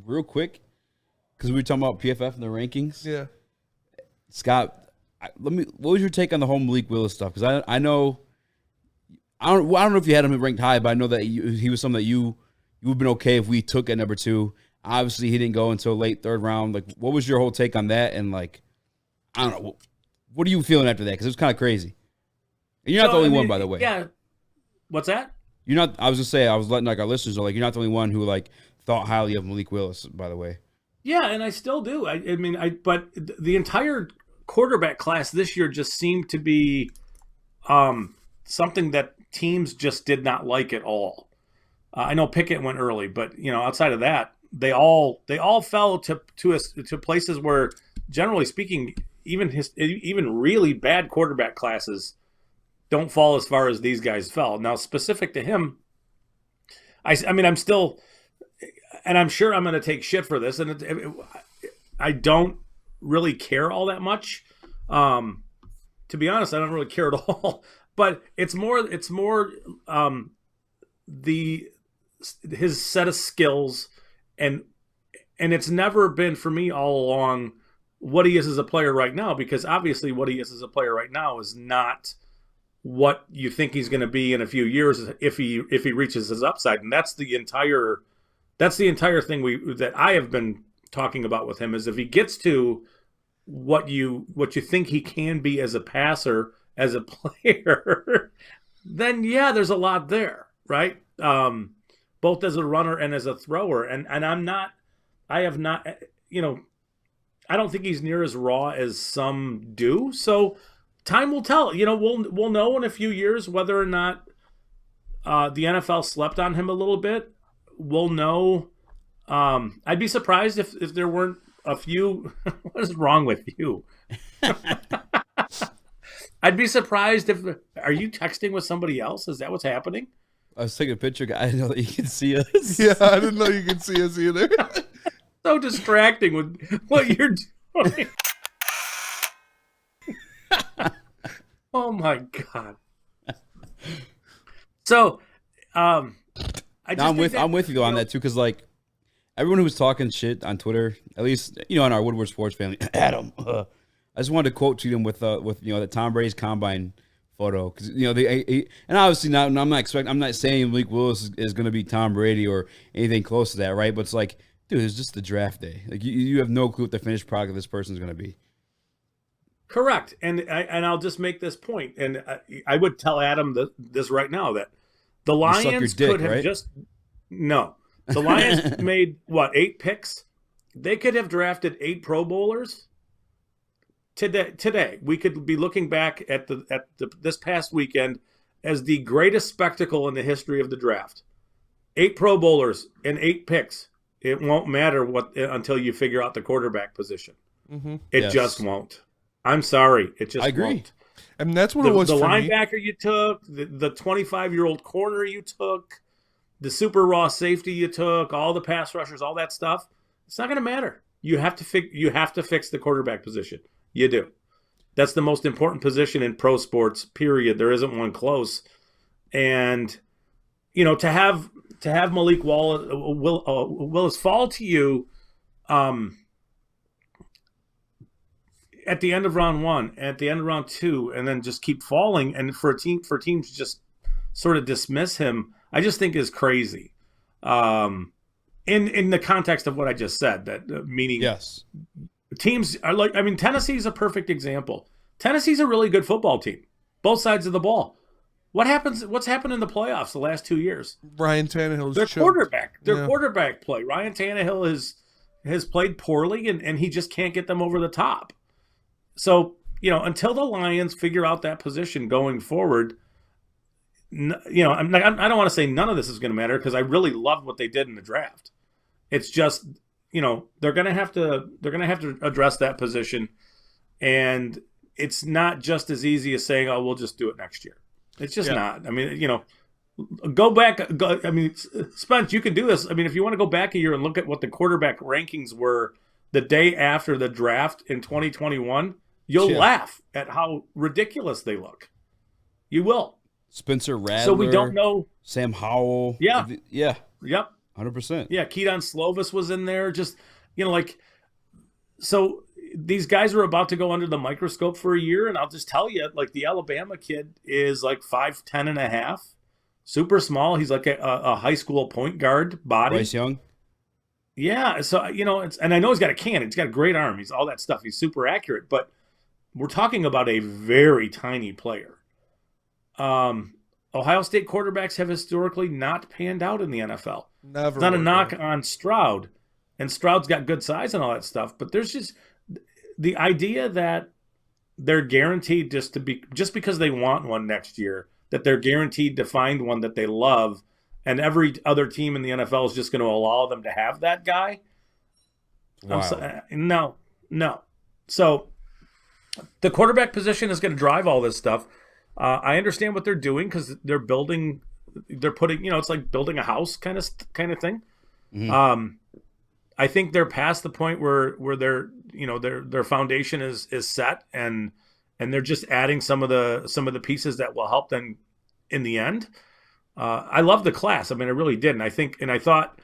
real quick, because we were talking about PFF and the rankings. Yeah. Scott, what was your take on the whole Malik Willis stuff? Because I know, I don't know if you had him ranked high, but I know that he was something that you would have been okay if we took at number 2. Obviously, he didn't go until late 3rd round. Like, what was your whole take on that? And like, I don't know, what are you feeling after that? Because it was kind of crazy. And you're not the only one, by the way. Yeah. What's that? You're not. I was just saying. I was letting like our listeners know. Like, you're not the only one who like thought highly of Malik Willis. By the way. Yeah, and I still do. But the entire quarterback class this year just seemed to be something that teams just did not like at all. I know Pickett went early, but outside of that, they all fell to places where, generally speaking, even really bad quarterback classes don't fall as far as these guys fell. Now, specific to him, I'm still, and I'm sure I'm going to take shit for this, and I don't really care all that much. To be honest, I don't really care at all. But it's more his set of skills, and it's never been for me all along what he is as a player right now, because obviously what he is as a player right now is not what you think he's going to be in a few years if he reaches his upside. And that's the entire thing that I have been talking about with him, is if he gets to what you think he can be as a passer, as a player, then yeah, there's a lot there, right? Both as a runner and as a thrower. And I don't think he's near as raw as some do. So time will tell. We'll know in a few years whether or not the NFL slept on him a little bit. We'll know. I'd be surprised if there weren't a few. What is wrong with you? I'd be surprised if. Are you texting with somebody else? Is that what's happening? I was taking a picture. I didn't know that you could see us. Yeah, I didn't know you could see us either. So distracting with what you're doing. Oh my God. So, I'm with you though on that too, because like everyone who was talking shit on Twitter, at least on our Woodward Sports family, Adam. I just wanted to quote tweet him with the Tom Brady's combine photo, because and obviously I'm not saying Malik Willis is going to be Tom Brady or anything close to that, right? But it's like, dude, it's just the draft day. Like you have no clue what the finished product of this person is going to be. Correct, and I'll just make this point, and I would tell Adam this right now, that the Lions could have the Lions made 8 picks? They could have drafted 8 Pro Bowlers. Today, we could be looking back at this past weekend as the greatest spectacle in the history of the draft. 8 Pro Bowlers and 8 picks. It won't matter until you figure out the quarterback position. Mm-hmm. It just won't. I'm sorry, it just I agree. won't. And that's what it was the for linebacker you took, the 25-year-old corner you took, the super raw safety you took, all the pass rushers, all that stuff. It's not going to matter. You have to fix the quarterback position. You do. That's the most important position in pro sports, period. There isn't one close. And to have Malik Willis fall to you at the end of round 1, at the end of round 2, and then just keep falling, and for teams to just sort of dismiss him, I just think is crazy. In the context of what I just said, that meaning yes, teams are like, Tennessee's a perfect example. Tennessee's a really good football team, both sides of the ball. What's happened in the playoffs the last 2 years? Ryan Tannehill's quarterback play. Ryan Tannehill has played poorly, and he just can't get them over the top. So, until the Lions figure out that position going forward, I don't want to say none of this is going to matter, because I really love what they did in the draft. It's just, they're going to have to address that position, and it's not just as easy as saying, "Oh, we'll just do it next year." It's just not. Go back. Spence, you can do this. If you want to go back a year and look at what the quarterback rankings were the day after the draft in 2021, you'll laugh at how ridiculous they look. You will. Spencer Rattler. So we don't know. Sam Howell. Yeah. Yeah. Yep. 100%. Yeah, Keaton Slovis was in there. Just, like, so these guys are about to go under the microscope for a year, and I'll just tell you, like, the Alabama kid is like 5'10" and a half, super small. He's like a high school point guard body. Bryce Young. Yeah, so and I know he's got a cannon. He's got a great arm. He's all that stuff. He's super accurate, but we're talking about a very tiny player. Ohio State quarterbacks have historically not panned out in the NFL. Never. It's not a knock on Stroud, and Stroud's got good size and all that stuff, but there's just the idea that they're guaranteed just because they want one next year, that they're guaranteed to find one that they love, and every other team in the NFL is just going to allow them to have that guy. Wow. No. So the quarterback position is going to drive all this stuff. I understand what they're doing because they're putting, it's like building a house kind of thing. Mm-hmm. I think they're past the point where their foundation is set, and they're just adding some of the pieces that will help them in the end. I love the class. I mean, I really did, and I thought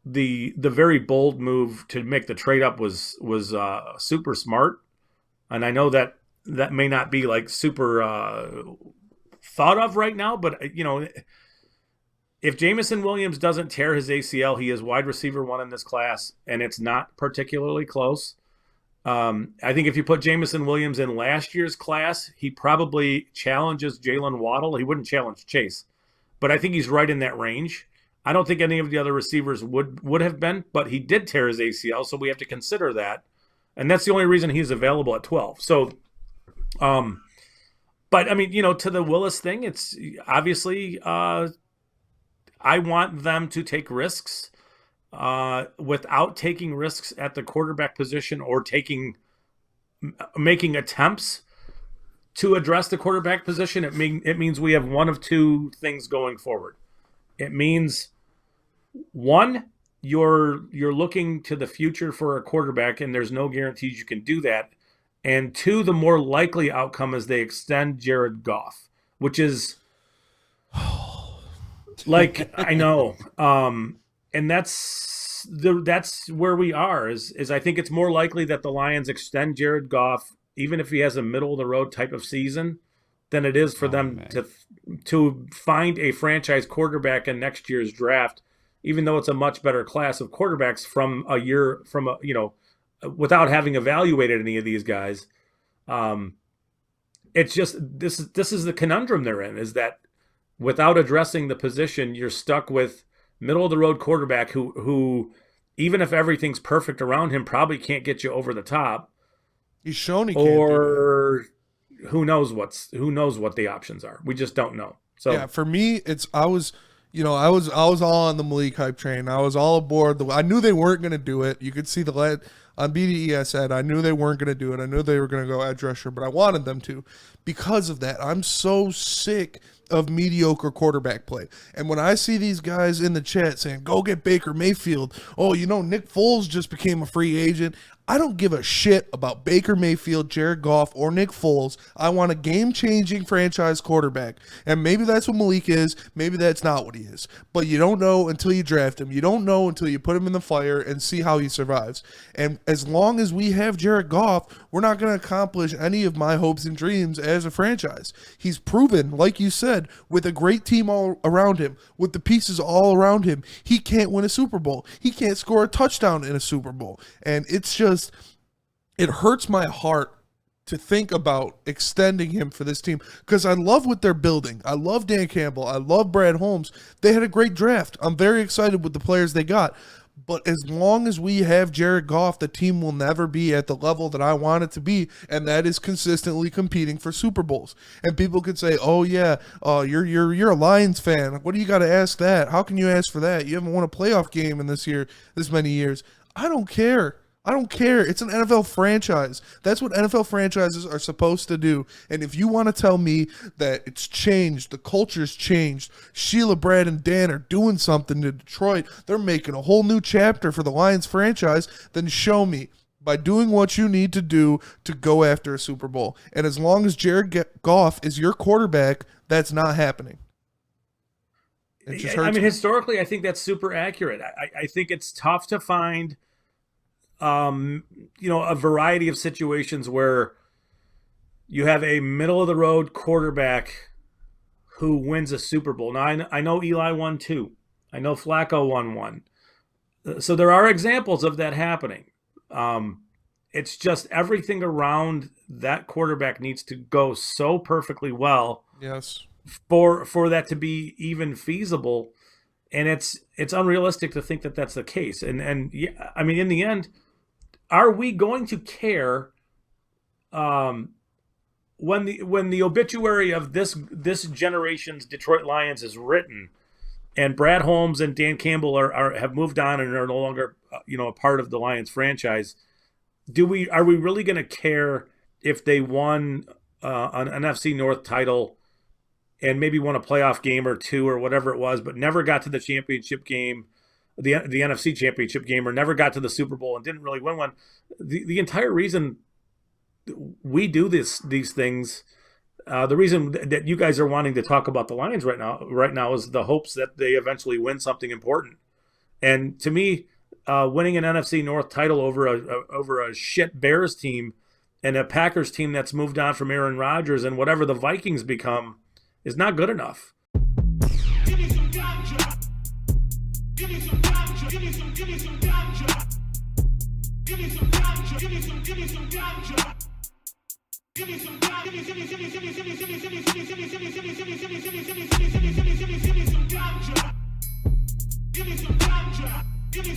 the very bold move to make the trade up was super smart. And I know that may not be like super thought of right now, but if Jamison Williams doesn't tear his ACL, he is wide receiver 1 in this class, and it's not particularly close. I think if you put Jamison Williams in last year's class, he probably challenges Jalen Waddle. He wouldn't challenge Chase, but I think he's right in that range. I don't think any of the other receivers would have been, but he did tear his ACL, so we have to consider that. And that's the only reason he's available at 12. So, but I mean, to the Willis thing, it's obviously, I want them to take risks. Without taking risks at the quarterback position or making attempts to address the quarterback position, it means we have one of two things going forward. It means, one, you're looking to the future for a quarterback, and there's no guarantees you can do that. And two, the more likely outcome is they extend Jared Goff, which is like, I know. And that's where we are. Is I think it's more likely that the Lions extend Jared Goff, even if he has a middle of the road type of season, than it is for them to find a franchise quarterback in next year's draft, even though it's a much better class of quarterbacks without having evaluated any of these guys. It's just this is the conundrum they're in, is that without addressing the position, you're stuck with middle of the road quarterback who even if everything's perfect around him, probably can't get you over the top. He's shown he can't. Or who knows what the options are. We just don't know. So yeah, for me, I was all on the Malik hype train. I was all aboard. I knew they weren't going to do it. You could see the lead on BDE. I said I knew they weren't going to do it. I knew they were going to go edge rusher, but I wanted them to. Because of that, I'm so sick of mediocre quarterback play. And when I see these guys in the chat saying, go get Baker Mayfield, Nick Foles just became a free agent, I don't give a shit about Baker Mayfield, Jared Goff, or Nick Foles. I want a game-changing franchise quarterback. And maybe that's what Malik is. Maybe that's not what he is. But you don't know until you draft him. You don't know until you put him in the fire and see how he survives. And as long as we have Jared Goff, we're not going to accomplish any of my hopes and dreams as a franchise. He's proven, like you said, with a great team all around him, with the pieces all around him, he can't win a Super Bowl. He can't score a touchdown in a Super Bowl. And it's just, it hurts my heart to think about extending him for this team, because I love what they're building. I love Dan Campbell. I love Brad Holmes. They had a great draft. I'm very excited with the players they got. But as long as we have Jared Goff, the team will never be at the level that I want it to be, and that is consistently competing for Super Bowls. And people could say, "Oh yeah, you're a Lions fan. What do you got to ask that? How can you ask for that? You haven't won a playoff game in this many years." I don't care. It's an NFL franchise. That's what NFL franchises are supposed to do. And if you want to tell me that it's changed, the culture's changed, Sheila, Brad, and Dan are doing something to Detroit, they're making a whole new chapter for the Lions franchise, then show me by doing what you need to do to go after a Super Bowl. And as long as Jared Goff is your quarterback, that's not happening. It just I hurts. mean, historically, I think that's super accurate. I think it's tough to find, a variety of situations where you have a middle of the road quarterback who wins a Super Bowl. Now, I know Eli won 2. I know Flacco won 1. So there are examples of that happening. It's just everything around that quarterback needs to go so perfectly well. Yes. For that to be even feasible, and it's unrealistic to think that that's the case. And yeah, I mean, in the end, are we going to care when the obituary of this generation's Detroit Lions is written, and Brad Holmes and Dan Campbell have moved on and are no longer a part of the Lions franchise? Are we really going to care if they won an NFC North title and maybe won a playoff game or 2 or whatever it was, but never got to the championship game, the NFC championship game, or never got to the Super Bowl and didn't really win one? The entire reason we do these things, the reason that you guys are wanting to talk about the Lions right now is the hopes that they eventually win something important. And to me, winning an NFC North title over a shit Bears team and a Packers team that's moved on from Aaron Rodgers and whatever the Vikings become is not good enough. Give me some ganja. Give me some ganja. Give me some ganja. Give me some ganja. Give me some ganja. Give me some ganja. Give me some ganja. Give me some ganja. Give me